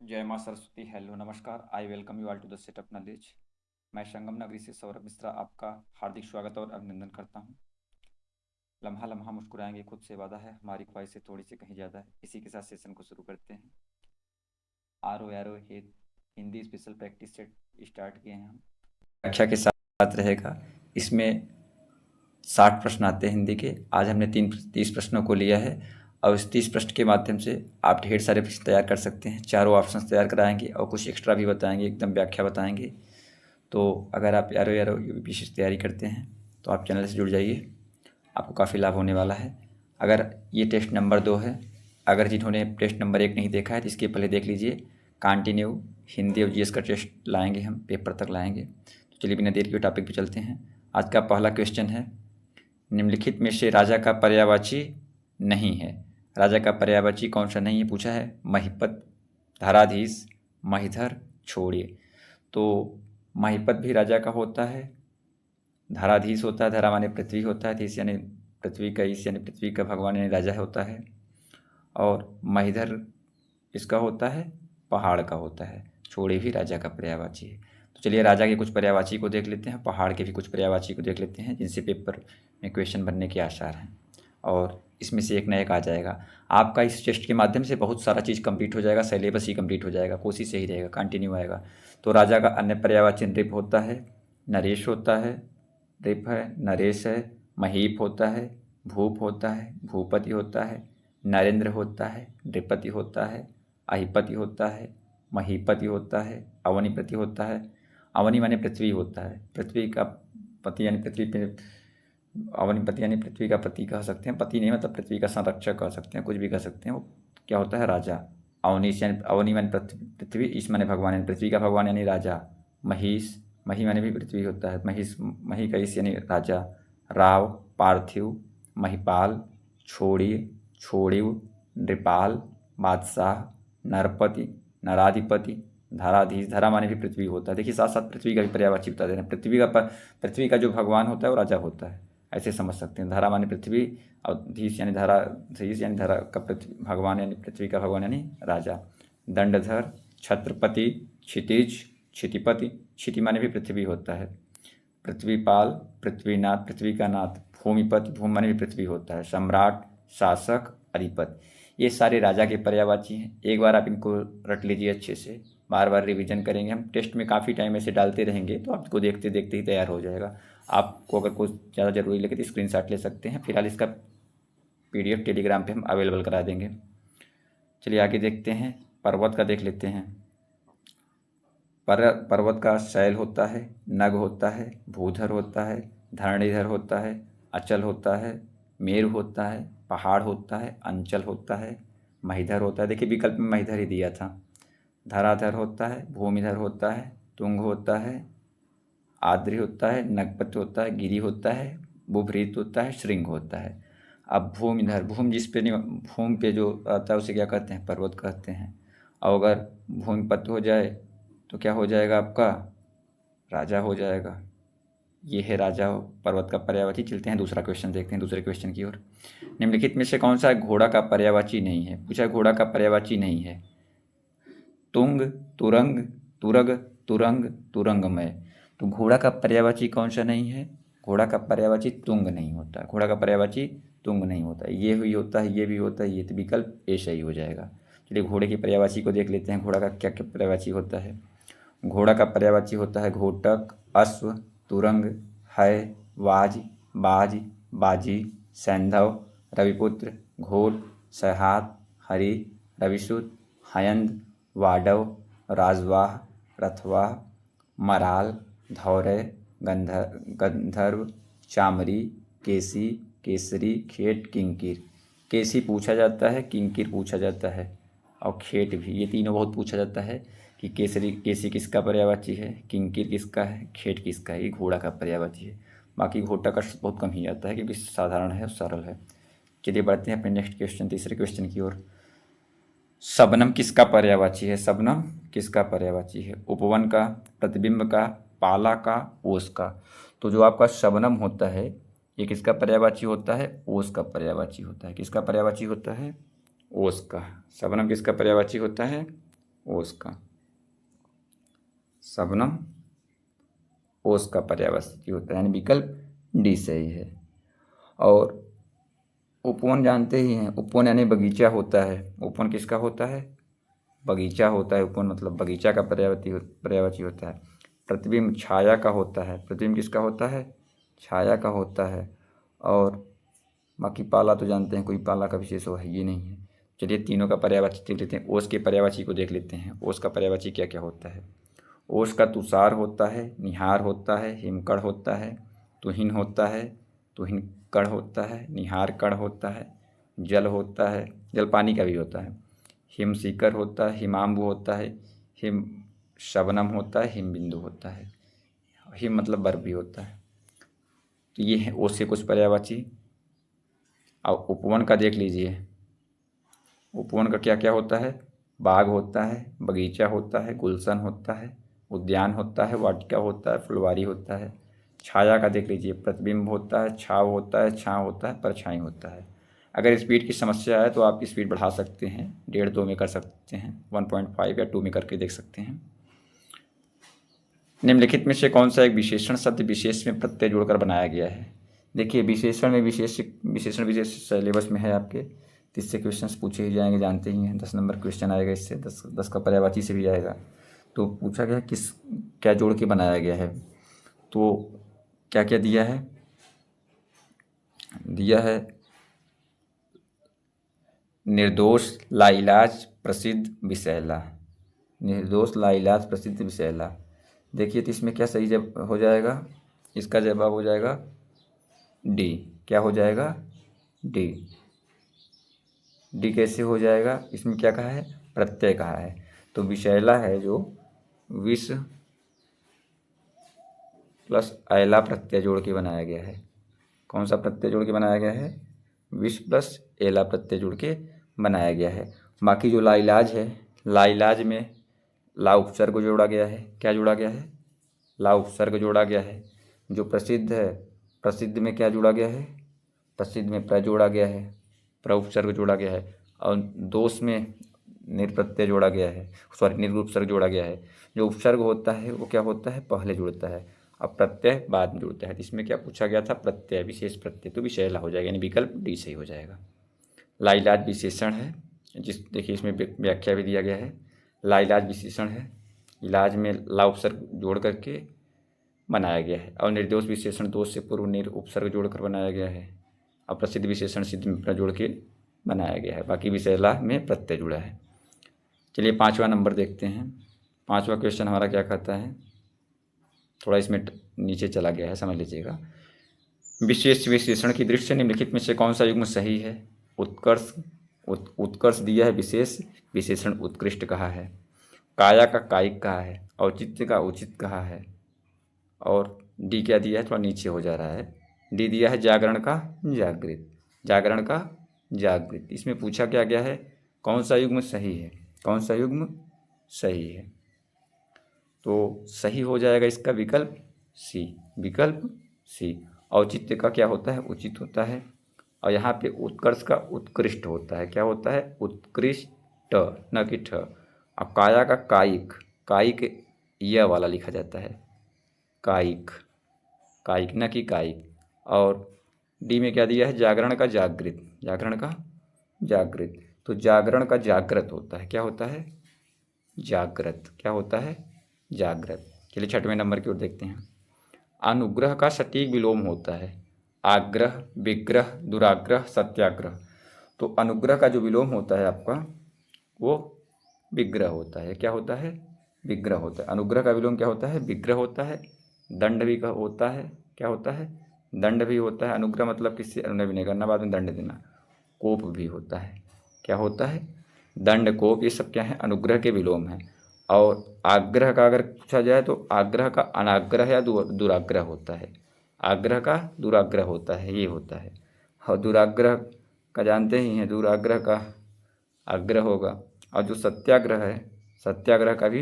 जय माँ सरस्वती। हेलो नमस्कार। I welcome you all to the set of knowledge. मैं संगम नगरी से सौरभ मिश्रा आपका हार्दिक स्वागत और अभिनंदन करता हूँ। लम्हा लम्हा मुस्कुराएंगे खुद से वादा है, हमारी ख्वाहिश से थोड़ी सी कहीं ज़्यादा है। इसी के साथ सेशन को शुरू करते हैं। आरो यारो हे Hindi special practice set start किए हैं हम। व्याख्या के साथ रहेगा। इसमें 60 प्रश्न आते हैं हिंदी के। आज हमने 30 प्रश्नों को लिया है और इस 30 प्रश्न के माध्यम से आप ढेर सारे प्रश्न तैयार कर सकते हैं। चारों ऑप्शन तैयार कराएंगे और कुछ एक्स्ट्रा भी बताएंगे, एकदम व्याख्या बताएंगे। तो अगर आप यारो यारो यूपीएससी की तैयारी करते हैं तो आप चैनल से जुड़ जाइए, आपको काफ़ी लाभ होने वाला है। अगर ये टेस्ट नंबर 2 है, अगर जिन्होंने टेस्ट नंबर 1 नहीं देखा है तो इसके पहले देख लीजिए। कंटिन्यू हिंदी और जीएस का टेस्ट लाएंगे, हम पेपर तक लाएंगे। तो चलिए बिना देर के टॉपिक पे चलते हैं। आज का पहला क्वेश्चन है, निम्नलिखित में से राजा का पर्यायवाची नहीं है। राजा का पर्यायवाची कौन सा नहीं है पूछा है। महिपत, धराधीश, महिधर, छोड़िए। तो महिपत भी राजा का होता है, धराधीश होता है, धरा माने पृथ्वी होता है, धीश यानी पृथ्वी का, ईश यानी पृथ्वी का भगवान यानी राजा होता है। और महिधर इसका होता है, पहाड़ का होता है। छोड़े भी राजा का पर्यायवाची है। तो चलिए राजा के कुछ पर्यायवाची को देख लेते हैं, पहाड़ के भी कुछ पर्यायवाची को देख लेते हैं जिनसे पेपर में क्वेश्चन बनने के आसार हैं। और इसमें से एक ना एक आ जाएगा। आपका इस टेस्ट के माध्यम से बहुत सारा चीज़ कंप्लीट हो जाएगा, सिलेबस ही कंप्लीट हो जाएगा, कोशिश यही रहेगा, कंटिन्यू आएगा। तो राजा का अन्य पर्यायवाची नृप होता है, नरेश होता है, नृप है, नरेश है, महीप होता है, भूप होता है, भूपति होता है, नरेंद्र होता है, नृपति होता है, अहिपति होता है, महीपति होता है, अवनीपति होता है। अवनी माने पृथ्वी होता है, पृथ्वी का पति यानी पृथ्वी पे, अवनीपति यानी पृथ्वी का पति कह सकते हैं, पति नहीं मतलब पृथ्वी का संरक्षक कह सकते हैं, कुछ भी कह सकते हैं। वो क्या होता है, राजा। अवनीश यानी अवनी माने पृथ्वी, ईश माने भगवान यानी पृथ्वी का भगवान यानी राजा। महिष, मही माने भी पृथ्वी होता है, महिष, मही का ईश यानी राजा। राव, पार्थिव, महिपाल, छोड़ी, छोड़िव, नृपाल, बादशाह, नरपति, नराधिपति, धराधीश, धरा माने भी पृथ्वी होता है। देखिए साथ साथ पृथ्वी का भी पर्यायवाची बता दे रहे हैं। पृथ्वी का जो भगवान होता है वो राजा होता है, ऐसे समझ सकते हैं। धरा माने पृथ्वी और धीश यानी धरा, धीश यानी धरा का पृथ्वी भगवान यानी पृथ्वी का भगवान यानी राजा। दंडधर, छत्रपति, क्षितिज, क्षितिपति, क्षिति माने भी पृथ्वी होता है। पृथ्वीपाल, पृथ्वीनाथ, पृथ्वी का नाथ। भूमिपति, भूमि माने भी पृथ्वी होता है। सम्राट, शासक, अधिपति, ये सारे राजा के पर्यायवाची हैं। एक बार आप इनको रट लीजिए अच्छे से, बार बार रिवीजन करेंगे। हम टेस्ट में काफ़ी टाइम ऐसे डालते रहेंगे तो आपको देखते देखते ही तैयार हो जाएगा। आपको अगर कुछ ज़्यादा ज़रूरी लगे तो स्क्रीनशॉट ले सकते हैं, फिलहाल इसका पीडीएफ टेलीग्राम पे हम अवेलेबल करा देंगे। चलिए आगे देखते हैं, पर्वत का देख लेते हैं। पर्वत का शैल होता है, नग होता है, भूधर होता है, धरणीधर होता है, अचल होता है, मेरु होता है, पहाड़ होता है, अंचल होता है, महिधर होता है। देखिए विकल्प में महिधर ही दिया था। धराधर होता है, भूमिधर होता है, तुंग होता है, आद्रि होता है, नगपत होता है, गिरि होता है, बुभृत होता है, श्रृंग होता है। अब भूमिधर, भूमि जिस पे भूमि पे जो आता है उसे क्या कहते हैं, पर्वत कहते हैं। और अगर भूमिपत हो जाए तो क्या हो जाएगा आपका, राजा हो जाएगा। ये है राजा पर्वत का पर्यायवाची। चलते हैं दूसरा क्वेश्चन देखते हैं, दूसरे क्वेश्चन की ओर। निम्नलिखित में से कौन सा घोड़ा का पर्यायवाची नहीं है पूछा है। घोड़ा का पर्यायवाची नहीं है। तुंग, तुरंग, तुरग, तुरंग, तुरंगमय। तो घोड़ा का पर्यायवाची कौन सा नहीं है, घोड़ा का पर्यायवाची तुंग नहीं होता, घोड़ा का पर्यायवाची तुंग नहीं होता। ये भी होता है, ये भी होता है, ये तो विकल्प ए सही हो जाएगा। चलिए घोड़े की पर्यायवाची को देख लेते हैं, घोड़ा का क्या क्या पर्यायवाची होता है। घोड़ा का पर्यायवाची होता है घोटक, अश्व, तुरंग, है, वाज, बाज, बाजी, सैंधव, रविपुत्र, घोट, सहात, हरि, रविसुत, हयंद, वाडव, राजवाह, रथवाह, मराल, धौरय, गंधर्व, चामरी, केसी, केसरी, खेट, किंकिर। केसी पूछा जाता है, किंकिर पूछा जाता है और खेट भी, ये तीनों बहुत पूछा जाता है कि केसरी, केसी किसका पर्यायवाची है, किंकिर किसका है, खेट किसका है। ये घोड़ा का पर्यायवाची है। बाकी घोटा का बहुत कम ही आता है क्योंकि साधारण है और सरल है। चलिए बढ़ते हैं अपने नेक्स्ट क्वेश्चन, तीसरे क्वेश्चन की ओर। शबनम किसका पर्यायवाची है, शबनम किसका पर्यायवाची है। उपवन का, प्रतिबिंब का, पाला का, ओस का। तो जो आपका शबनम होता है ये किसका पर्यायवाची होता है, ओस का पर्यायवाची होता है। किसका पर्यायवाची होता है, ओस का। शबनम किसका पर्यायवाची होता है, ओस का, शबनम ओस का पर्यायवाची होता है, यानी विकल्प डी सही है। और उपवन जानते ही हैं, उपवन यानी बगीचा होता है। उपवन किसका होता है? बगीचा होता है। उपवन मतलब बगीचा का पर्यायवाची होता है। प्रतिबिंब छाया का होता है। प्रतिबिंब किसका होता है? छाया का होता है। और बाकी पाला तो जानते हैं, कोई पाला का विशेष हो है ये नहीं है। चलिए तीनों का पर्यायवाची देख लेते हैं। ओस के पर्यायवाची को देख लेते हैं। ओस का पर्यायवाची क्या क्या होता है? ओस का तुषार होता है, निहार होता है, हिमकण होता है, तुहिन होता है, तुहिन कण होता है, निहार कण होता है, जल होता है, जल पानी का भी होता है, हिम शिखर होता है, हिमांबु होता है, हिम शबनम होता है, हिम बिंदु होता है। हिम मतलब बर्फ भी होता है। तो ये है ओस से कुछ पर्यायवाची। अब उपवन का देख लीजिए। उपवन का क्या क्या होता है? बाग होता है, बगीचा होता है, गुलशन होता है, उद्यान होता है, वाटिका होता है, फुलवारी होता है। छाया का देख लीजिए, प्रतिबिंब होता है, छाव होता है, छाँव होता है, परछाई होता है। अगर स्पीड की समस्या है तो आप स्पीड बढ़ा सकते हैं, 1.5-2 में कर सकते हैं, 1.5 या 2 में करके देख सकते हैं। निम्नलिखित में से कौन सा एक विशेषण शब्द विशेष में प्रत्यय जोड़कर बनाया गया है? देखिए विशेषण में विशेषण विशेष सिलेबस में है आपके, तो इससे क्वेश्चंस पूछे ही जाएंगे, जानते ही हैं। 10 नंबर क्वेश्चन आएगा इससे, 10 का पर्यायवाची से भी आएगा। तो पूछा गया किस क्या जोड़ के बनाया गया है, तो क्या क्या दिया है? दिया है निर्दोष लाइलाज प्रसिद्ध विषैला। निर्दोष लाइलाज प्रसिद्ध विषैला। देखिए तो इसमें क्या सही जब हो जाएगा? इसका जवाब हो जाएगा डी। क्या हो जाएगा? डी। डी कैसे हो जाएगा? इसमें क्या कहा है? प्रत्यय कहा है। तो विषैला है जो विष प्लस ऐला प्रत्यय जोड़ के बनाया गया है। कौन सा प्रत्यय जोड़ के बनाया गया है? विष प्लस एला प्रत्यय जोड़ के बनाया गया है। बाकी जो लाइलाज है, लाइलाज में ला उपसर्ग जोड़ा गया है। क्या जोड़ा गया है? ला उपसर्ग जोड़ा गया है। जो प्रसिद्ध है, प्रसिद्ध में क्या जोड़ा गया है? प्रसिद्ध में प्र जोड़ा गया है, प्र उपसर्ग जोड़ा गया है। और दोष में निर्प्रत्यय जोड़ा गया है, सॉरी निरूपसर्ग जोड़ा गया है। जो उपसर्ग होता है वो क्या होता है? पहले जुड़ता है, अब प्रत्यय बाद में जुड़ता है। तो इसमें क्या पूछा गया था? प्रत्यय, विशेष प्रत्यय, तो विषैला हो जाएगा, यानी विकल्प डी सही हो जाएगा। लाइलाज विशेषण है, जिस देखिए इसमें व्याख्या भी दिया गया है। लाइलाज विशेषण है, इलाज में ला उपसर्ग जोड़ करके बनाया गया है। और निर्दोष विशेषण दोष से पूर्व निर उपसर्ग जोड़कर बनाया गया है। और प्रसिद्ध विशेषण सिद्ध में प्रत्यय जोड़ के बनाया गया है। बाकी विषैला में प्रत्यय जुड़ा है। चलिए 5वां नंबर देखते हैं। 5वां क्वेश्चन हमारा क्या कहता है? थोड़ा इसमें नीचे चला गया है, समझ लीजिएगा। विशेष विशेषण की दृष्टि से निम्नलिखित में से कौन सा युग्म सही है? उत्कर्ष, उत्कर्ष दिया है, विशेष विशेषण उत्कृष्ट कहा है, काया का कायिक कहा है, औचित्य का उचित कहा है। और डी क्या दिया है? थोड़ा नीचे हो जा रहा है। डी दिया है जागरण का जागृत, जागरण का जागृत। इसमें पूछा क्या गया है? कौन सा युग्म सही है? कौन सा युग्म सही है? तो सही हो जाएगा इसका विकल्प सी, विकल्प सी। औचित्य का क्या होता है? उचित होता है। और यहाँ पे उत्कर्ष का उत्कृष्ट होता है। क्या होता है? उत्कृष्ट, न कि ठ। और काया का कायिक, कायिक यह वाला लिखा जाता है, कायिक, कायिक न कि कायिक। और डी में क्या दिया है? जागरण का जागृत, जागरण का जागृत। तो जागरण का जागृत होता है। क्या होता है? जागृत। क्या होता है? जागृत। चलिए 6वें नंबर की ओर देखते हैं। अनुग्रह का सटीक विलोम होता है आग्रह, विग्रह, दुराग्रह, सत्याग्रह। तो अनुग्रह का जो विलोम होता है आपका वो विग्रह होता है। क्या होता है? विग्रह होता है। अनुग्रह का विलोम क्या होता है? विग्रह होता है। दंड भी होता है। क्या होता है? दंड भी होता है। अनुग्रह मतलब किसी अनुनय भी नहीं करना, बाद में दंड देना। कोप भी होता है। क्या होता है? दंड, कोप, ये सब क्या है? अनुग्रह के विलोम है। और आग्रह का अगर पूछा जाए तो आग्रह का अनाग्रह या दुराग्रह होता है। आग्रह का दुराग्रह होता है, ये होता है। और दुराग्रह का जानते ही हैं, दुराग्रह का आग्रह होगा। और जो सत्याग्रह है, सत्याग्रह का भी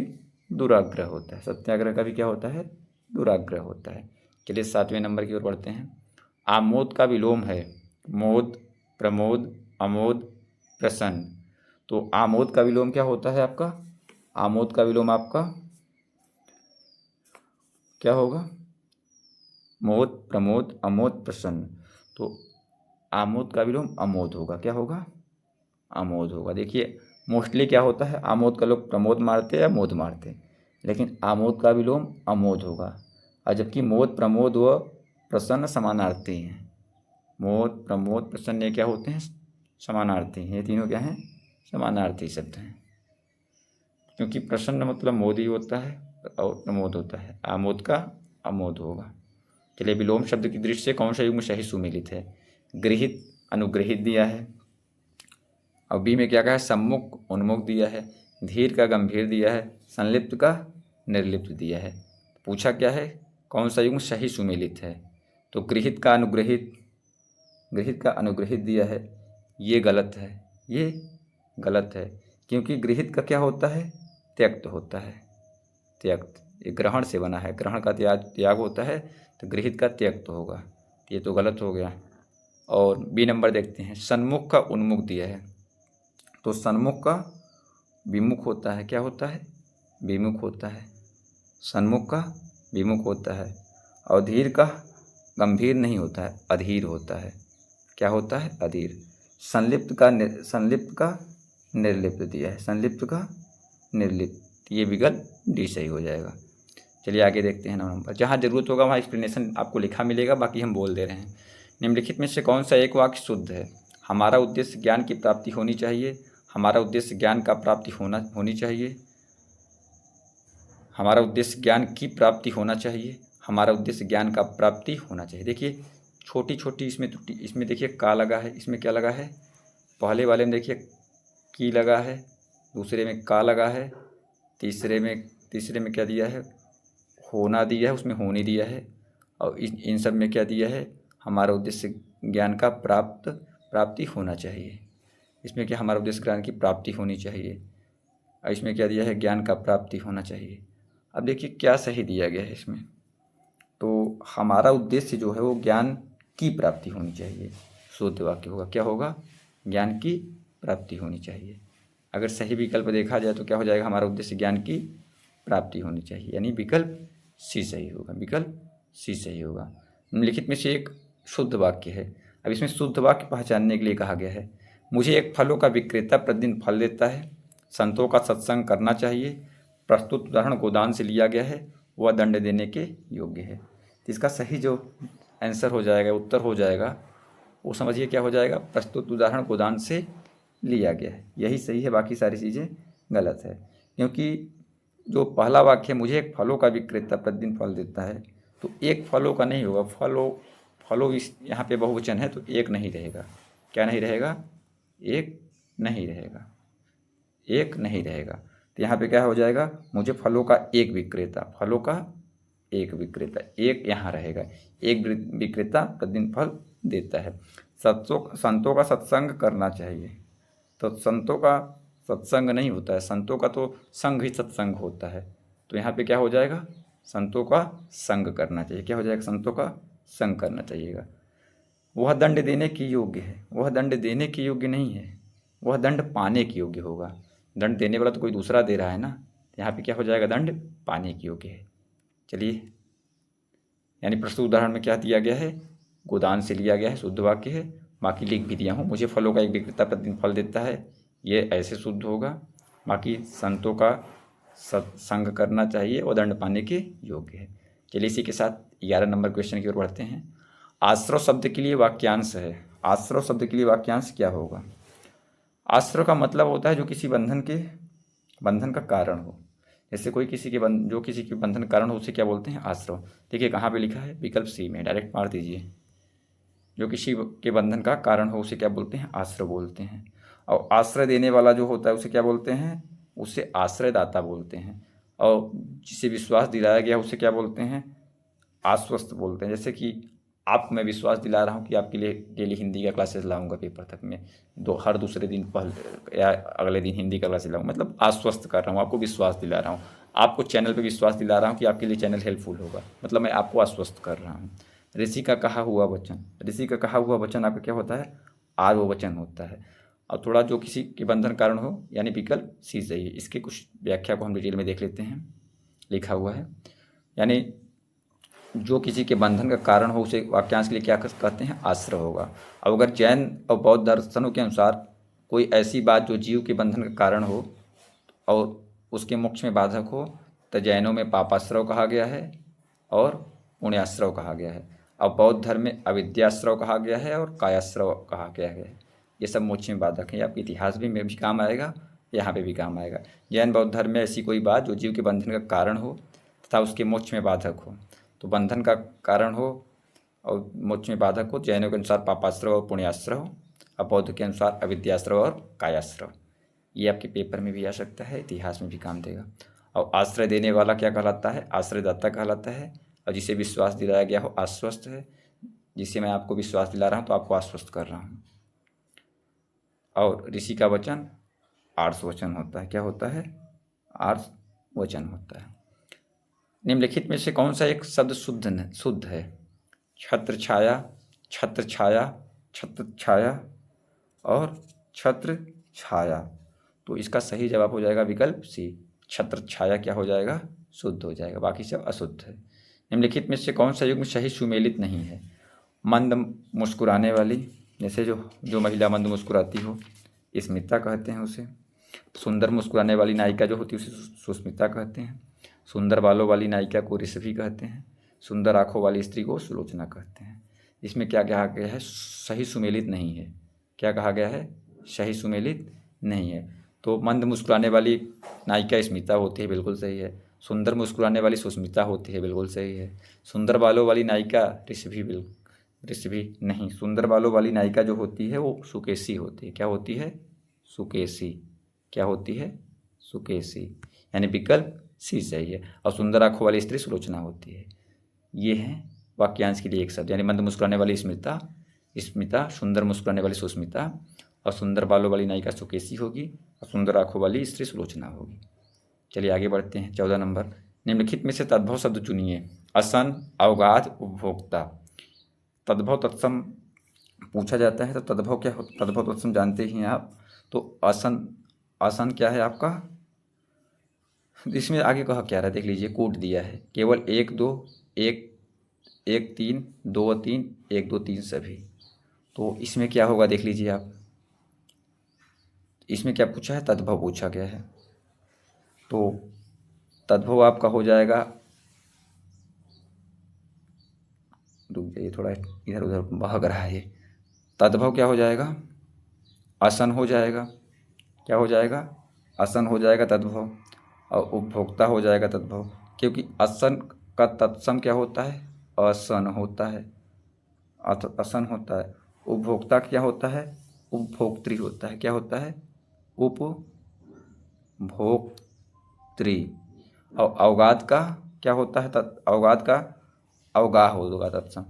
दुराग्रह होता है। सत्याग्रह का भी क्या होता है? दुराग्रह होता है। चलिए 7वें नंबर की ओर बढ़ते हैं। आमोद का विलोम है मोद, प्रमोद, अमोद, प्रसन्न। तो आमोद का विलोम क्या होता है आपका? आमोद का विलोम आपका क्या होगा? मोद, प्रमोद, अमोद, प्रसन्न। तो आमोद का विलोम अमोद होगा। क्या होगा? अमोद होगा। देखिए मोस्टली क्या होता है, आमोद का लोग प्रमोद मारते हैं या मोद मारते हैं, लेकिन आमोद का विलोम अमोद होगा। और जबकि मोद, प्रमोद व प्रसन्न समानार्थी हैं। मोद, प्रमोद, प्रसन्न ये क्या होते हैं? समानार्थी हैं। ये तीनों क्या हैं? समानार्थी शब्द हैं। क्योंकि प्रसन्न मतलब मोद ही होता है और प्रमोद होता है। आमोद का अमोद होगा। चलिए विलोम शब्द की दृष्टि से कौन सा युग्म सही सुमेलित है? गृहित, अनुगृहित दिया है। और बी में क्या कहा है? सम्मुख, उन्मुख दिया है। धीर का गंभीर दिया है। संलिप्त का निर्लिप्त दिया है। पूछा क्या है? कौन सा युग्म सही सुमेलित है? तो गृहित का अनुगृहित, गृहित का अनुगृहित दिया है। ये गलत है, ये गलत है। क्योंकि गृहित का क्या होता है? त्यक्त होता है। त्यक्त, ये ग्रहण से बना है, ग्रहण का त्याग होता है, तो गृहित का त्यक्त होगा। ये तो गलत हो गया। और बी नंबर देखते हैं, सन्मुख का उन्मुख दिया है। तो सन्मुख का विमुख होता है। क्या होता है? विमुख होता है। सन्मुख का विमुख होता है। और धीर का गंभीर नहीं होता है, अधीर होता है। क्या होता है? अधीर। संलिप्त का निर्लिप्त दिया है। संलिप्त का निर्लिप्त, ये विकल्प डी सही हो जाएगा। चलिए आगे देखते हैं 9 नंबर। जहाँ जरूरत होगा वहाँ एक्सप्लेनेशन आपको लिखा मिलेगा, बाकी हम बोल दे रहे हैं। निम्नलिखित में से कौन सा एक वाक्य शुद्ध है? हमारा उद्देश्य ज्ञान की प्राप्ति होनी चाहिए। हमारा उद्देश्य ज्ञान का प्राप्ति होनी चाहिए। हमारा उद्देश्य ज्ञान की प्राप्ति होना चाहिए। हमारा उद्देश्य ज्ञान का प्राप्ति होना चाहिए। देखिए छोटी छोटी इसमें त्रुटि, इसमें देखिए का लगा है, इसमें क्या लगा है? पहले वाले में देखिए की लगा है, दूसरे में का लगा है, तीसरे में क्या दिया है? होना दिया है, उसमें होनी दिया है। और इन सब में क्या दिया है? हमारा उद्देश्य ज्ञान का प्राप्ति होना चाहिए। इसमें क्या? हमारा उद्देश्य ज्ञान की प्राप्ति होनी चाहिए। और इसमें क्या दिया है? ज्ञान का प्राप्ति होना चाहिए। अब देखिए क्या सही दिया गया है इसमें। तो हमारा उद्देश्य जो है वो ज्ञान की प्राप्ति होनी चाहिए। शुद्ध वाक्य होगा। क्या होगा? ज्ञान की प्राप्ति होनी चाहिए। अगर सही विकल्प देखा जाए तो क्या हो जाएगा? हमारा उद्देश्य ज्ञान की प्राप्ति होनी चाहिए, यानी विकल्प सी सही होगा। विकल्प सी सही होगा। निम्नलिखित में से एक शुद्ध वाक्य है। अब इसमें शुद्ध वाक्य पहचानने के लिए कहा गया है, मुझे एक फलों का विक्रेता प्रतिदिन फल देता है, संतों का सत्संग करना चाहिए, प्रस्तुत उदाहरण गोदान से लिया गया है, वह दंड देने के योग्य है। तो इसका सही जो आंसर हो जाएगा, उत्तर हो जाएगा, वो समझिए क्या हो जाएगा? प्रस्तुत उदाहरण गोदान से लिया गया है, यही सही है। बाकी सारी चीज़ें गलत है। क्योंकि जो पहला वाक्य है, मुझे एक फलों का विक्रेता प्रतिदिन फल देता है, तो एक फलों का नहीं होगा। फलों इस यहाँ पे बहुवचन है तो एक नहीं रहेगा। क्या नहीं रहेगा? एक नहीं रहेगा। एक नहीं रहेगा। तो यहाँ पे क्या हो जाएगा? मुझे फलों का एक विक्रेता, फलों का एक विक्रेता, एक यहाँ रहेगा। एक विक्रेता प्रतिदिन फल देता है। संतों का सत्संग करना चाहिए, तो संतों का सत्संग नहीं होता है, संतों का तो संग ही सत्संग होता है। तो यहाँ पे क्या हो जाएगा? संतों का संग करना चाहिए। क्या हो जाएगा? संतों का संग करना चाहिएगा। वह दंड देने के योग्य है, वह दंड देने के योग्य नहीं है, वह दंड पाने के योग्य होगा। दंड देने वाला तो कोई दूसरा दे रहा है ना, यहाँ पे क्या हो जाएगा? दंड पाने के योग्य है। चलिए, यानी प्रस्तुत उदाहरण में क्या दिया गया है? गोदान से लिया गया है, शुद्ध वाक्य है। बाकी लिख भी दिया हूँ, मुझे फलों का एक विक्रेता प्रतिदिन फल देता है, ये ऐसे शुद्ध होगा। बाकी संतों का सत्संग करना चाहिए और दंड पाने के योग्य है। चलिए इसी के साथ 11 नंबर क्वेश्चन की ओर बढ़ते हैं। आश्रव शब्द के लिए वाक्यांश है। आश्रव शब्द के लिए वाक्यांश क्या होगा? आश्रव का मतलब होता है जो किसी बंधन का कारण हो। जैसे कोई किसी के बंधन कारण हो, उसे क्या बोलते हैं? आश्रव। देखिए कहाँ पे लिखा है? विकल्प सी में, डायरेक्ट मार दीजिए। जो किसी के बंधन का कारण हो उसे क्या बोलते हैं? आश्रय बोलते हैं। और आश्रय देने वाला जो होता है उसे क्या बोलते हैं? उसे आश्रयदाता बोलते हैं। और जिसे विश्वास दिलाया गया उसे क्या बोलते हैं? आश्वस्त बोलते हैं। जैसे कि आपको मैं विश्वास दिला रहा हूँ कि आपके लिए डेली हिंदी का क्लासेस लाऊंगा पेपर तक में, हर दूसरे दिन पहले या अगले दिन हिंदी का क्लासेस लाऊंगा, मतलब आश्वस्त कर रहा हूँ, आपको विश्वास दिला रहा हूँ। आपको चैनल पे विश्वास दिला रहा हूँ कि आपके लिए चैनल हेल्पफुल होगा, मतलब मैं आपको आश्वस्त कर रहा हूँ। ऋषि का कहा हुआ वचन, ऋषि का कहा हुआ वचन आपका क्या होता है? आर्व वचन होता है। और थोड़ा जो किसी के बंधन कारण हो, यानी विकल्प सी सही है। इसकी कुछ व्याख्या को हम डिटेल में देख लेते हैं। लिखा हुआ है, यानी जो किसी के बंधन का कारण हो उसे वाक्यांश के लिए क्या कहते हैं, आश्रय होगा। अब अगर जैन और बौद्ध दर्शनों के अनुसार कोई ऐसी बात जो जीव के बंधन का कारण हो और उसके मोक्ष में बाधक हो, तो जैनों में पापाश्रव कहा गया है और पुण्याश्रव कहा गया है। अब बौद्ध धर्म में अविद्याश्रव कहा गया है और कायाश्रव कहा गया है। ये सब मोक्ष में बाधक है। आपके इतिहास में भी काम आएगा, यहाँ पे भी काम आएगा। जैन बौद्ध धर्म में ऐसी कोई बात जो जीव के बंधन का कारण हो तथा उसके मोक्ष में बाधक हो, तो बंधन का कारण हो और मोक्ष में बाधक हो, जैनों के अनुसार पापाश्रव और पुण्याश्रव, और बौद्ध के अनुसार अविद्याश्रव और कायाश्रव। ये आपके पेपर में भी आ सकता है, इतिहास में भी काम देगा। और आश्रय देने वाला क्या कहलाता है, आश्रयदाता कहलाता है। और जिसे विश्वास दिलाया गया हो आश्वस्त है। जिसे मैं आपको विश्वास दिला रहा हूँ तो आपको आश्वस्त कर रहा हूँ। और ऋषि का वचन आर्ष वचन होता है। क्या होता है, आर्ष वचन होता है। निम्नलिखित में से कौन सा एक शब्द शुद्ध है, छत्र छाया, छत्र छाया, छत्र छाया और छत्र छाया। तो इसका सही जवाब हो जाएगा विकल्प सी, छत्र छाया क्या हो जाएगा, शुद्ध हो जाएगा, बाकी सब अशुद्ध है। निम्नलिखित में से कौन सा युग्म सही सुमेलित नहीं है, मंद मुस्कुराने वाली, जैसे जो महिला मंद मुस्कुराती हो स्मिता कहते हैं उसे। सुंदर मुस्कुराने वाली नायिका जो होती है उसे सुस्मिता कहते हैं। सुंदर बालों वाली नायिका को ऋषभि कहते हैं। सुंदर आँखों वाली स्त्री को सुलोचना कहते हैं। इसमें क्या कहा गया है, सही सुमेलित नहीं है। क्या कहा गया है, सही सुमेलित नहीं है। तो मंद मुस्कुराने वाली नायिका स्मिता होती है, बिल्कुल सही है। सुंदर मुस्कुराने वाली सुस्मिता होती है, बिल्कुल सही है। सुंदर बालों वाली नायिका ऋषभि नहीं, सुंदर बालों वाली नायिका जो होती है वो सुकेशी होती है। क्या होती है, सुकेशी। क्या होती है, सुकेशी, यानी विकल्प सी सही है। और सुंदर आँखों वाली स्त्री सुलोचना होती है। ये है वाक्यांश के लिए एक शब्द, यानी मंद मुस्कुराने वाली स्मिता, सुंदर मुस्कुराने वाली सुस्मिता, और सुंदर बालों वाली नायिका सुकेशी होगी, और सुंदर आँखों वाली स्त्री सुलोचना होगी। चलिए आगे बढ़ते हैं। 14 नंबर, निम्नलिखित में से तद्भव शब्द चुनिए, असन, अवगाध, उपभोक्ता। तद्भव तत्सम पूछा जाता है तो तद्भव क्या होता है, तद्भव तत्सम जानते ही हैं आप। तो असन क्या है आपका, इसमें आगे कहा क्या रहा है देख लीजिए, कूट दिया है, केवल 1 2 1 1 3 2 3 1 2 3 सभी। तो इसमें क्या होगा देख लीजिए आप, इसमें क्या पूछा है, तद्भव पूछा गया है। तो तद्भव आपका हो जाएगा, रुक जाइए थोड़ा इधर उधर बहक रहा है ये। तद्भव क्या हो जाएगा, असन हो जाएगा। क्या हो जाएगा, असन हो जाएगा तद्भव। और उपभोक्ता हो जाएगा तद्भव, क्योंकि असन का तत्सम क्या होता है, असन होता है, असन होता है। उपभोक्ता क्या होता है, उपभोक्त्री होता है। क्या होता है, उपभोक्त्री। और अवगाध का क्या होता है, अवगाध का अवगाह होगा तत्सम।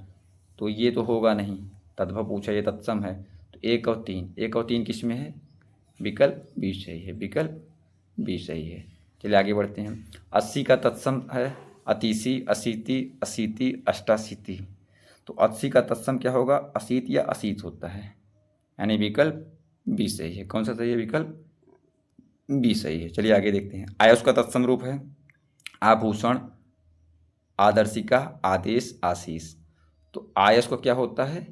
तो ये तो होगा नहीं, तद्भव पूछा, ये तत्सम है। तो 1 और 3 किस में है, विकल्प बी सही है, विकल्प बी सही है। चलिए आगे बढ़ते हैं। 80 का तत्सम है अतीसी, अशीति, अशीति, अष्टाशीति। तो 80 का तत्सम क्या होगा, अशीत या अशीत होता है, यानी विकल्प बी सही है। कौन सा सही है, विकल्प बी सही है। चलिए आगे देखते हैं। आयस का तत्सम रूप है आभूषण, आदर्शिका, आदेश, आशीष। तो आयस को क्या होता है,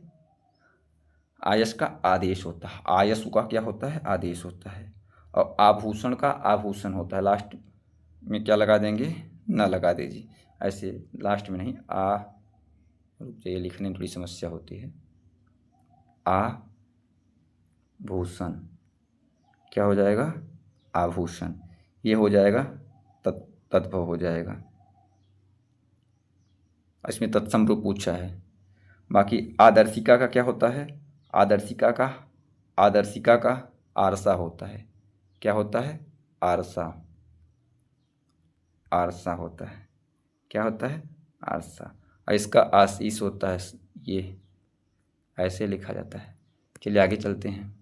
आयस का आदेश होता है, आयस का क्या होता है, आदेश होता है। और आभूषण का आभूषण होता है। लास्ट में क्या लगा देंगे, न लगा दीजिए, ऐसे लास्ट में नहीं, रुक जाइए, लिखने में थोड़ी समस्या होती है। आभूषण क्या हो जाएगा, आभूषण, ये हो जाएगा तद्भव हो जाएगा। इसमें तत्सम रूप पूछा है। बाकी आदर्शिका का क्या होता है, आदर्शिका का आरसा होता है। क्या होता है, आरसा होता है। क्या होता है, आरसा। और इसका आशीष होता है, ये ऐसे लिखा जाता है। चलिए आगे चलते हैं।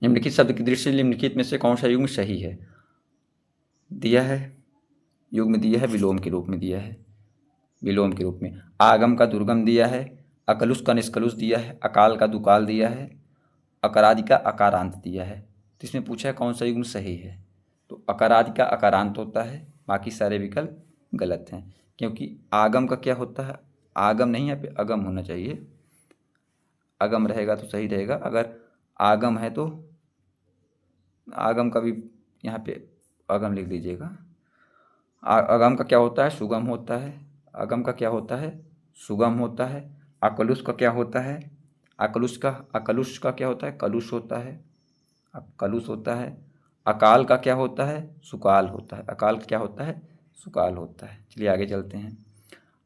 निम्नलिखित शब्द की दृष्टि से निम्नलिखित में से कौन सा युग्म सही है, दिया है, युग्म दिया है, विलोम के रूप में दिया है। विलोम के रूप में आगम का दुर्गम दिया है, अकलुष का निष्कलुष दिया है, अकाल का दुकाल दिया है, अकरादि का अकारांत दिया है। तो इसमें पूछा है कौन सा युग्म सही है। तो अकरादि का अकारांत होता है, बाकी सारे विकल्प गलत हैं, क्योंकि आगम का क्या होता है, आगम नहीं, यहाँ पे अगम होना चाहिए। अगम रहेगा तो सही रहेगा, अगर आगम है तो आगम का भी यहाँ पे अगम लिख लीजिएगा। अगम का क्या होता है, सुगम होता है। अगम का क्या होता है, सुगम होता है। अकलुष का क्या होता है, अकलुष का क्या होता है, कलुष होता है, कलुष होता है। अकाल का क्या होता है, सुकाल होता है। अकाल क्या होता है, सुकाल होता है। चलिए आगे चलते हैं।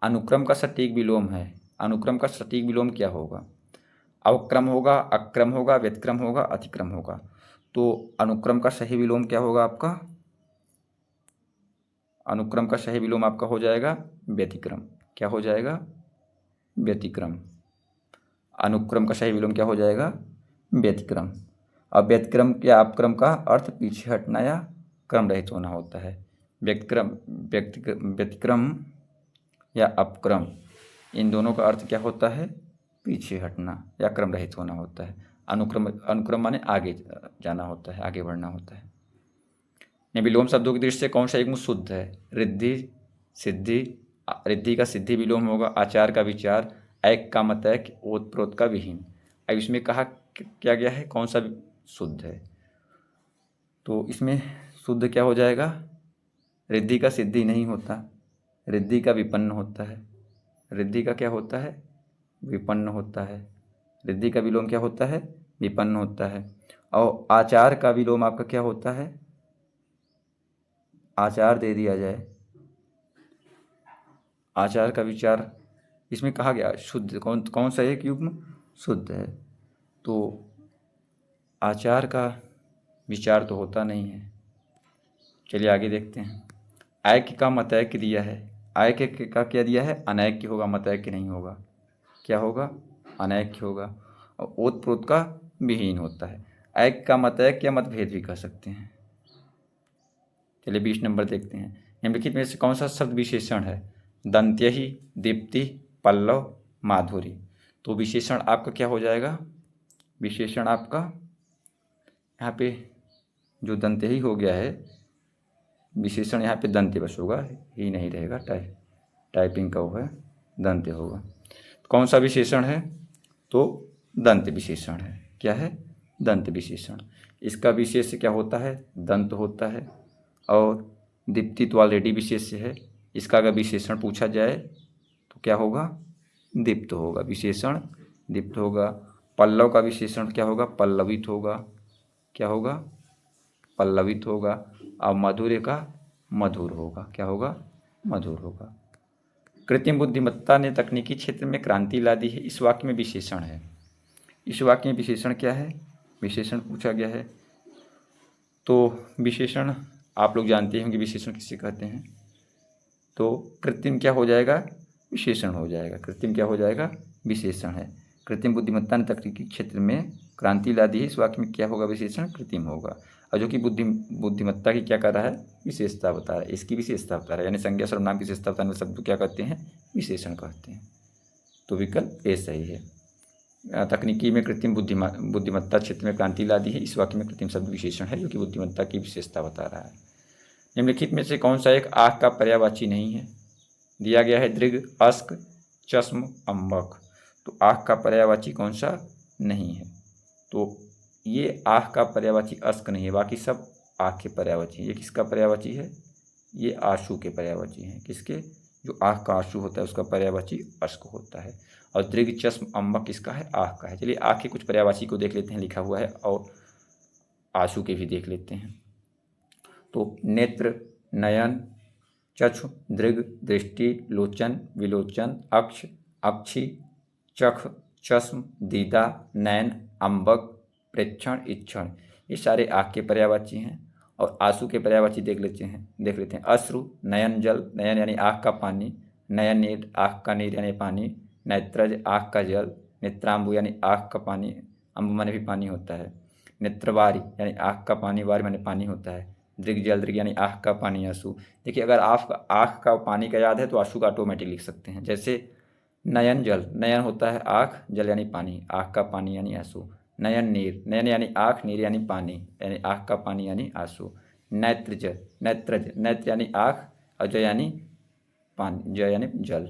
अनुक्रम का सटीक विलोम है। अनुक्रम का सटीक विलोम क्या होगा, अवक्रम होगा, अक्रम होगा, व्यतिक्रम होगा, अतिक्रम होगा। तो अनुक्रम का सही विलोम क्या होगा आपका, अनुक्रम का सही विलोम आपका हो जाएगा व्यतिक्रम। क्या हो जाएगा, व्यतिक्रम। अनुक्रम का सही विलोम क्या हो जाएगा, व्यतिक्रम। अब व्यतिक्रम या अपक्रम का अर्थ पीछे हटना या क्रम रहित होना होता है। व्यतिक्रम या अपक्रम, इन दोनों का अर्थ क्या होता है, पीछे हटना या क्रम रहित होना होता है। अनुक्रम माने आगे जाना होता है, आगे बढ़ना होता है। विलोम शब्दों की दृष्टि से कौन सा युग्म शुद्ध है, रिद्धि, सिद्धि। रिद्धि का सिद्धि विलोम होगा, आचार का विचार, ऐक का मतैक, ओत प्रोत का विहीन। अब इसमें कहा क्या गया है कौन सा शुद्ध है, तो इसमें शुद्ध क्या हो जाएगा, रिद्धि का सिद्धि नहीं होता, रिद्धि का विपन्न होता है। रिद्धि का क्या होता है, विपन्न होता है। रिद्धि का विलोम क्या होता है, विपन्न होता है। और आचार का विलोम आपका क्या होता है, आचार दे दिया जाए, आचार का विचार। इसमें कहा गया शुद्ध, कौन सा एक युग्म शुद्ध है, तो आचार का विचार तो होता नहीं है। चलिए आगे देखते हैं। ऐक्य का मतैक्य दिया है, ऐक्य का क्या दिया है, अनैक्य होगा, मतैक्य नहीं होगा। क्या होगा, अनैक्य होगा। और ओत प्रोत का विहीन होता है। ऐक्य का मतैक्य या मतभेद भी कह सकते हैं। चलिए 20 नंबर देखते हैं। निम्नलिखित में से कौन सा शब्द विशेषण है, दंत्यहि, दीप्ति, पल्लव, माधुरी। तो विशेषण आपका क्या हो जाएगा, विशेषण आपका यहाँ पे जो दंत्यहि हो गया है, विशेषण यहाँ पे दंत्य बस होगा, ही नहीं रहेगा, टाइपिंग का वो है, दंत्य होगा। कौन सा विशेषण है, तो दंत विशेषण है। क्या है, दंत विशेषण। इसका विशेष्य क्या होता है, दंत होता है। और दीप्ति तो ऑलरेडी विशेष्य है, इसका अगर विशेषण पूछा जाए तो क्या होगा, दीप्त होगा, विशेषण दीप्त होगा। पल्लव का विशेषण क्या होगा, पल्लवित होगा। क्या होगा, पल्लवित होगा। और मधुर का मधुर होगा। क्या होगा, मधुर होगा। कृत्रिम बुद्धिमत्ता ने तकनीकी क्षेत्र में क्रांति ला दी है, इस वाक्य में विशेषण है। इस वाक्य में विशेषण क्या है, विशेषण पूछा गया है। तो विशेषण आप लोग जानते होंगे विशेषण किसे कहते हैं। तो कृत्रिम क्या हो जाएगा, विशेषण हो जाएगा। कृत्रिम क्या हो जाएगा, विशेषण है। कृत्रिम बुद्धिमत्ता ने तकनीकी क्षेत्र में क्रांति ला दी है, इस वाक्य में क्या होगा, विशेषण कृत्रिम होगा। और जो कि बुद्धिमत्ता की क्या कर रहा है, विशेषता बता रहा है, इसकी विशेषता बता रहा है। यानी संज्ञा सर्वनाम की विशेषता बताने वाले शब्द को क्या कहते हैं, विशेषण कहते हैं। तो विकल्प ए सही है। तकनीकी में कृत्रिम बुद्धिमत्ता क्षेत्र में क्रांति ला दी है, इस वाक्य में कृत्रिम शब्द विशेषण है, जो कि बुद्धिमत्ता की विशेषता बता रहा है। निम्नलिखित में से कौन सा एक आँख का पर्यायवाची नहीं है, दिया गया है दृग, अस्क, चश्म, अम्बक। तो आँख का पर्यायवाची कौन सा नहीं है, तो ये आँख का पर्यायवाची अस्क नहीं है, बाकी सब आँख के पर्यायवाची। ये किसका पर्यायवाची है, ये आंसू के पर्यायवाची हैं। किसके, जो आँख का आंसू होता है उसका पर्यायवाची अस्क होता है। और दृग, चश्म, अम्बक किसका है, आँख का है। चलिए आँख के कुछ पर्यायवाची को देख लेते हैं, लिखा हुआ है, और आंसू के भी देख लेते हैं। तो नेत्र, नयन, चक्षु, दृग, दृष्टि, लोचन, विलोचन, अक्ष, अक्षि, चख, चश्म, दीदा, नयन, अम्बक, प्रेक्षण, इक्षण, ये सारे आँख के पर्यायवाची हैं। और आंसू के पर्यायवाची देख लेते हैं। अश्रु, नयन जल, नयन यानी आँख का पानी, नयन नीर, आँख का नीर यानी पानी, नेत्रज, आँख का जल, नेत्रांबु यानी आँख का पानी, अम्बु माने भी पानी होता है, नेत्रवारी यानी आँख का पानी, वारी माने पानी होता है, दृग जल, दृग यानी आँख का पानी, आंसू। देखिए अगर आँख का पानी का याद है तो आंसू का ऑटोमेटिक लिख सकते हैं। जैसे नयन जल, नयन होता है आँख, जल यानी पानी, आँख का पानी यानी आंसू। नयन नीर, नयन यानी आँख, नीर यानी पानी यानी आँख का पानी यानी आंसू। नेत्रज, नेत्रज, नेत्र यानी आँख और ज यानी पानी, ज यानी जल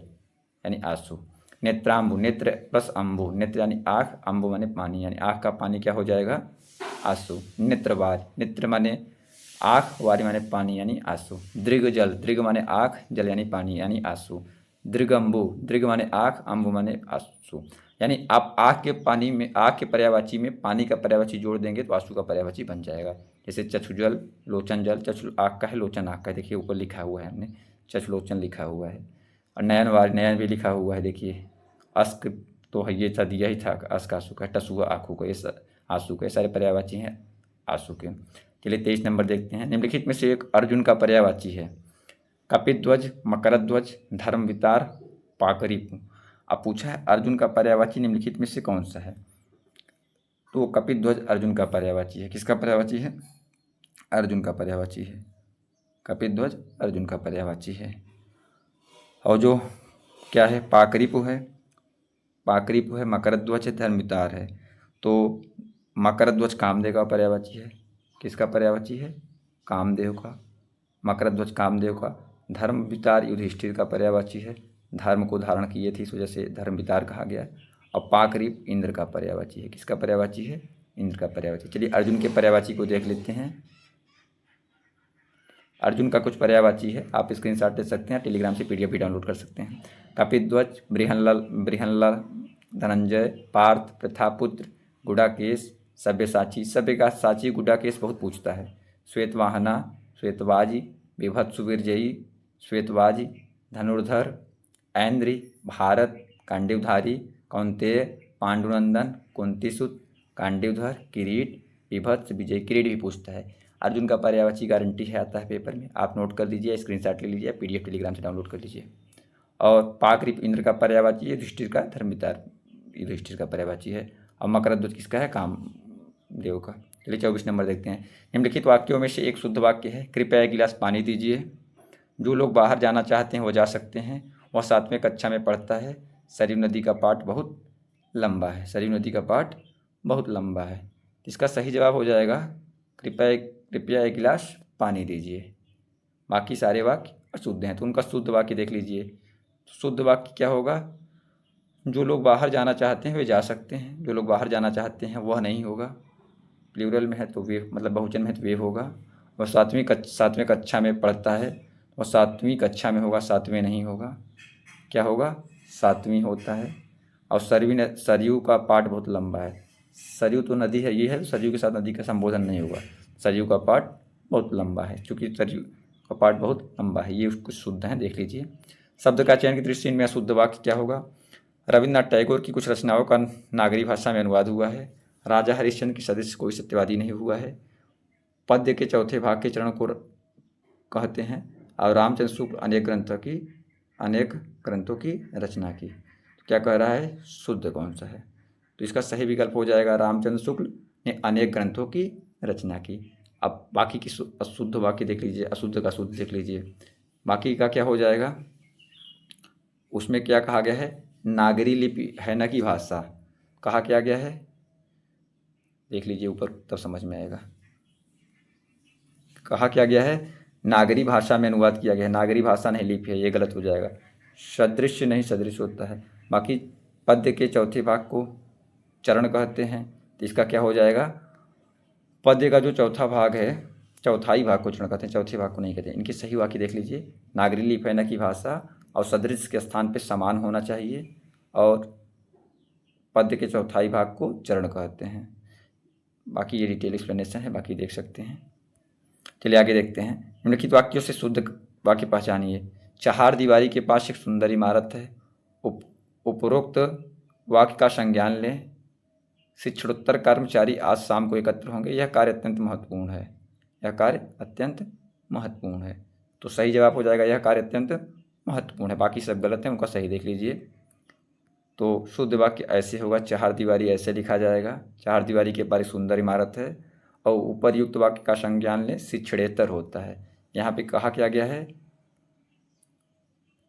यानी आंसू। नेत्रांबु, नेत्र प्लस अम्बु, नेत्र यानी आँख, अम्बु माने पानी यानी आँख का पानी क्या हो जाएगा, आंसू। नेत्रवार, नेत्र माने आँख, वारी माने पानी यानी आंसू। दृग जल, दृग माने आँख, जल यानी पानी यानी आंसू। दृगम्बु, दृग माने आँख, अम्बु माने आंसू। यानी आप आँख के पानी में, आँख के पर्यायवाची में पानी का पर्यायवाची जोड़ देंगे तो आंसू का पर्यायवाची बन जाएगा। जैसे चक्षुजल, लोचन जल, चक्षु आँख का है, लोचन आँख का है, देखिए ऊपर लिखा हुआ है हमने, चक्षुलोचन लिखा हुआ है। और नयनवार, नयन भी लिखा हुआ है, देखिए। अस्क तो है, ये था दिया ही था, अस्क आंसू का, टसुआ आँखों का, ये आंसू के सारे पर्यायवाची हैं आंसू के। चलिए 23 नंबर देखते हैं। निम्नलिखित में से एक अर्जुन का पर्यायवाची है। कपिध्वज, मकरध्वज, धर्मवितार, पाकरिपु। अब पूछा है अर्जुन का पर्यायवाची निम्नलिखित में से कौन सा है, तो कपिध्वज अर्जुन का पर्यायवाची है। किसका पर्यायवाची है, अर्जुन का पर्यायवाची है। कपिध्वज अर्जुन का पर्यायवाची है। और जो क्या है, पाकरिपु है, पाकरिपु है, मकरध्वज है, धर्मवितार है। तो मकरध्वज कामदेव का पर्यायवाची है। किसका पर्यायवाची है, कामदेव का। मकरध्वज कामदेव का। धर्मवितार युधिष्ठिर का पर्यायवाची है, धर्म को धारण किए थे इस वजह से धर्मवितार कहा गया। और पाकरिप इंद्र का पर्यायवाची है। किसका पर्यायवाची है, इंद्र का पर्यायवाची। चलिए अर्जुन के पर्यायवाची को देख लेते हैं। अर्जुन का कुछ पर्यायवाची है, आप स्क्रीनशॉट ले सकते हैं, टेलीग्राम से पीडीएफ भी डाउनलोड कर सकते हैं। कपिध्वज, बृहन्नल, धनंजय, पार्थ, प्रथापुत्र, गुडाकेश, सब्यसाची। सभ्य का साची गुडाकेश बहुत पूछता है। श्वेतवाहना, श्वेतवाजी, विभत्सुवीरजयी, श्वेतवाजी, धनुर्धर, ऐन्द्री, भारत, कांडीवधारी, कौंतेय, पांडुनंदन, कुंतीसुत, कांडीवधर, किरीट, विभत्स, विजय। किरीट भी पूछता है। अर्जुन का पर्यायवाची गारंटी है, आता है पेपर में, आप नोट कर लीजिए, स्क्रीनशॉट ले लीजिए, पीडीएफ टेलीग्राम से डाउनलोड कर लीजिए। और पाकरिप इंद्र का पर्यायवाची है, युधिष्ठिर का धर्मवितार युधिष्ठिर का पर्यायवाची है। और मकरध्वज किसका है, कामदेव का। चलिए 24 नंबर देखते हैं। निम्नलिखित वाक्यों में से एक शुद्ध वाक्य है। कृपया एक गिलास पानी दीजिए। जो लोग बाहर जाना चाहते हैं वो जा सकते हैं। वह 7वें कक्षा में पढ़ता है। सरयू नदी का पाठ बहुत लंबा है। सरयू नदी का पाठ बहुत लंबा है। इसका सही जवाब हो जाएगा कृपया एक गिलास पानी दीजिए। बाकी सारे वाक्य अशुद्ध हैं, तो उनका शुद्ध वाक्य देख लीजिए। शुद्ध वाक्य क्या होगा, जो लोग बाहर जाना चाहते हैं वे जा सकते हैं। जो लोग बाहर जाना चाहते हैं वह नहीं होगा। प्लूरल में है तो वे, मतलब बहुवचन में है तो वे होगा। वह 7वें कक्षा में पढ़ता है, वह 7वीं कक्षा में होगा, 7वें नहीं होगा। क्या होगा, 7वीं होता है। और सरयू का पाठ बहुत लंबा है। सरयू तो नदी है, ये है, सरयू के साथ नदी का संबोधन नहीं होगा। सरयू का पाठ बहुत लंबा है, चूँकि सरयू का पाठ बहुत लंबा है। ये कुछ शुद्ध हैं, देख लीजिए। शब्द का चयन की दृष्टि से इनमें अशुद्ध वाक्य क्या होगा। रविन्द्रनाथ टैगोर की कुछ रचनाओं का नागरी भाषा में अनुवाद हुआ है। राजा हरिश्चंद्र की सदस्य कोई सत्यवादी नहीं हुआ है। पद्य के चौथे भाग के चरण को कहते हैं। और रामचंद्र शुक्ल अनेक ग्रंथों की रचना की। तो क्या कह रहा है, शुद्ध कौन सा है, तो इसका सही विकल्प हो जाएगा रामचंद्र शुक्ल ने अनेक ग्रंथों की रचना की। अब बाकी की अशुद्ध वाक्य देख लीजिए, अशुद्ध का शुद्ध देख लीजिए। बाकी का क्या हो जाएगा, उसमें क्या कहा गया है, नागरी लिपि है न की भाषा कहा क्या गया है, देख लीजिए ऊपर तब समझ में आएगा। कहा क्या गया है, नागरी भाषा में अनुवाद किया गया है। नागरी भाषा नहीं लिपि है, ये गलत हो जाएगा। सदृश्य नहीं सदृश होता है। बाकी पद्य के चौथे भाग को चरण कहते हैं, तो इसका क्या हो जाएगा, पद्य का जो चौथा भाग है, चौथाई भाग को चरण कहते हैं, चौथे भाग को नहीं कहते। इनके सही वाक्य देख लीजिए। नागरी लिपि है न की भाषा, और सदृश के स्थान पे समान होना चाहिए, और पद्य के चौथाई भाग को चरण कहते हैं। बाकी ये डिटेल एक्सप्लेनेशन है, बाकी देख सकते हैं। चलिए आगे देखते हैं। निम्नलिखित वाक्यों से शुद्ध वाक्य पहचानिए। चार दीवारी के पास एक सुंदर इमारत है। उपरोक्त वाक्य का संज्ञान लें। शिक्षणोत्तर कर्मचारी आज शाम को एकत्र होंगे। यह कार्य अत्यंत महत्वपूर्ण है। यह कार्य अत्यंत महत्वपूर्ण है, तो सही जवाब हो जाएगा यह कार्य अत्यंत महत्वपूर्ण है। बाकी सब गलत हैं, उनका सही देख लीजिए। तो शुद्ध वाक्य ऐसे होगा, चार दीवारी ऐसे लिखा जाएगा। चार दीवारी के पास एक सुंदर इमारत है। और उपरयुक्त वाक्य का संज्ञान लें, शिक्षणेतर होता है। यहाँ पे कहा क्या गया है,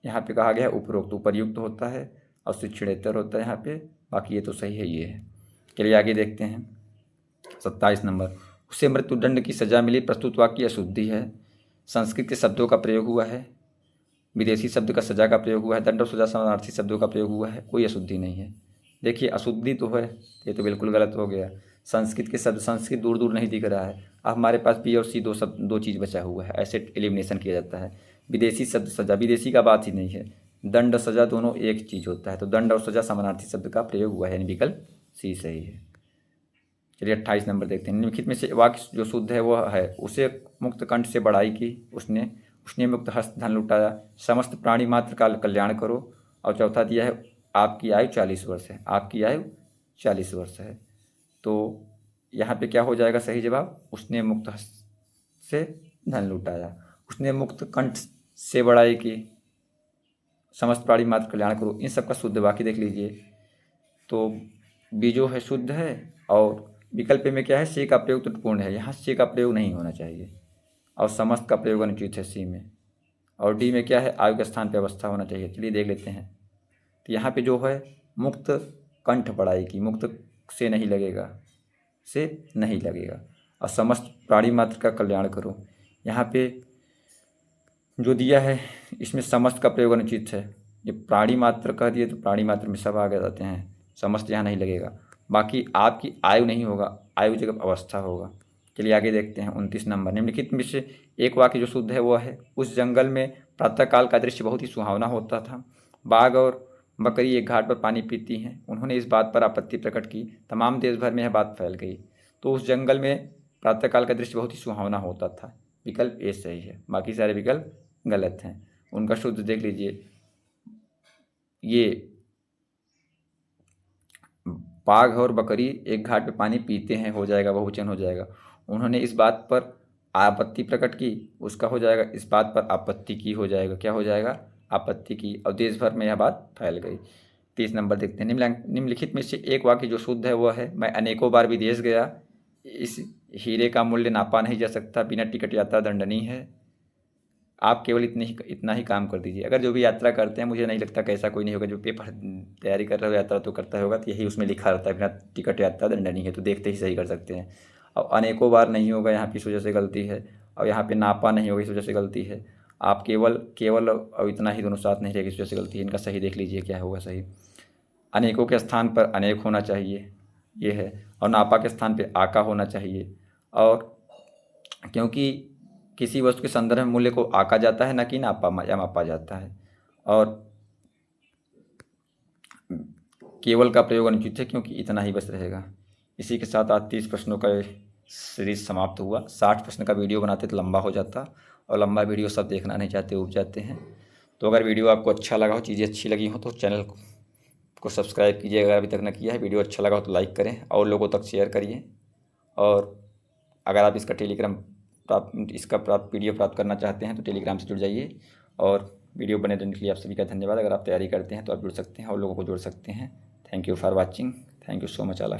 यहाँ पे कहा गया है उपरोक्त, उपरयुक्त होता है। और शिक्षणेतर होता है यहाँ पे। बाकी ये तो सही है, ये है। चलिए आगे देखते हैं 27 नंबर। उसे मृत्युदंड की सज़ा मिली, प्रस्तुत वाक्य अशुद्धि है। संस्कृत के शब्दों का प्रयोग हुआ है, विदेशी शब्द का सजा का प्रयोग हुआ है, दंड और सजा समानार्थी शब्दों का प्रयोग हुआ है, कोई अशुद्धि नहीं है। देखिए अशुद्धि तो है, ये तो बिल्कुल गलत हो गया। संस्कृत के शब्द, संस्कृत दूर दूर नहीं दिख रहा है। अब हमारे पास बी और सी दो चीज़ बचा हुआ है, ऐसे एलिमिनेशन किया जाता है। विदेशी शब्द सजा, विदेशी का बात ही नहीं है। दंड सजा दोनों एक चीज़ होता है, तो दंड और सजा समानार्थी शब्द का प्रयोग हुआ है, यानी विकल्प सी सही है। चलिए 28 नंबर देखते हैं। निम्नलिखित में से वाक्य जो शुद्ध है वह है, उसे मुक्त कंठ से बड़ाई की, उसने मुक्त हस्त धन लुटाया, समस्त प्राणी मात्र का कल्याण करो, और चौथा दिया है आपकी आयु 40 वर्ष है, आपकी आयु 40 वर्ष है। तो यहाँ पे क्या हो जाएगा सही जवाब, उसने मुक्त हस्त से धन लुटाया, उसने मुक्त कंठ से बड़ाई की, समस्त प्राणी मात्र कल्याण करो, इन सब का शुद्ध वाक्य देख लीजिए। तो बी जो है शुद्ध है, और विकल्प में क्या है, सी का प्रयोग त्रुटिपूर्ण है, यहाँ सी का प्रयोग नहीं होना चाहिए, और समस्त का प्रयोग अनुचित है सी में। और डी में क्या है, आयु के स्थान पे अवस्था होना चाहिए। चलिए देख लेते हैं। तो यहाँ पे जो है मुक्त कंठ बड़ाई की, मुक्त से नहीं लगेगा, से नहीं लगेगा, और समस्त प्राणी मात्र का कल्याण करो। यहाँ पे जो दिया है इसमें समस्त का प्रयोग अनुचित है, ये प्राणी मात्र कह दिए तो प्राणी मात्र में सब आगे जाते हैं, समस्त यहाँ नहीं लगेगा। बाकी आपकी आयु नहीं होगा, आयु जगह अवस्था होगा। चलिए आगे देखते हैं 29 नंबर। निम्नलिखित में से एक वाक्य जो शुद्ध है वो है, उस जंगल में प्रातःकाल का दृश्य बहुत ही सुहावना होता था, बाघ और बकरी एक घाट पर पानी पीती हैं, उन्होंने इस बात पर आपत्ति प्रकट की, तमाम देश भर में यह बात फैल गई। तो उस जंगल में प्रातःकाल का दृश्य बहुत ही सुहावना होता था, विकल्प ए सही है, बाकी सारे विकल्प गलत हैं। उनका शुद्ध देख लीजिए, ये बाघ और बकरी एक घाट पे पानी पीते हैं हो जाएगा, बहुवचन हो जाएगा। उन्होंने इस बात पर आपत्ति प्रकट की, उसका हो जाएगा इस बात पर आपत्ति की हो जाएगा, क्या हो जाएगा, आपत्ति की, और देश भर में यह बात फैल गई। 30 नंबर देखते हैं। निम्नलिखित में से एक वाक्य जो शुद्ध है वह है, मैं अनेकों बार विदेश गया, इस हीरे का मूल्य नापा नहीं जा सकता, बिना टिकट यात्रा दंडनीय है। आप केवल इतना ही काम कर दीजिए। अगर जो भी यात्रा करते हैं, मुझे नहीं लगता कि ऐसा कोई नहीं होगा जो पेपर तैयारी कर रहे हो, यात्रा तो करता होगा, तो यही उसमें लिखा रहता है, बिना टिकट यात्रा दंडनीय है, तो देखते ही सही कर सकते हैं। और अनेकों बार नहीं होगा, यहाँ की इस वजह से गलती है, और यहाँ पे नापा नहीं होगा, इस वजह से गलती है। आप केवल और इतना ही दोनों साथ नहीं रहेगा, इस वजह से गलती है। इनका सही देख लीजिए क्या होगा सही। अनेकों के स्थान पर अनेक होना चाहिए, ये है, और नापा के स्थान पर आका होना चाहिए। और क्योंकि किसी वस्तु के संदर्भ में मूल्य को आका जाता है, न कि नापा या मापा जाता है। और केवल का प्रयोग अनुचित है, क्योंकि इतना ही बस रहेगा। इसी के साथ आज 30 प्रश्नों का सीरीज समाप्त हुआ। 60 प्रश्न का वीडियो बनाते तो लंबा हो जाता, और लंबा वीडियो सब देखना नहीं चाहते, उब जाते हैं। तो अगर वीडियो आपको अच्छा लगा हो, चीज़ें अच्छी लगी हो, तो चैनल को सब्सक्राइब कीजिए अगर अभी तक न किया है। वीडियो अच्छा लगा हो तो लाइक करें और लोगों तक शेयर करिए। और अगर आप इसका PDF प्राप्त करना चाहते हैं तो टेलीग्राम से जुड़ जाइए। और वीडियो बने रहने के लिए आप सभी का धन्यवाद। अगर आप तैयारी करते हैं तो आप जुड़ सकते हैं और लोगों को जोड़ सकते हैं। Thank you for watching. Thank you so much all.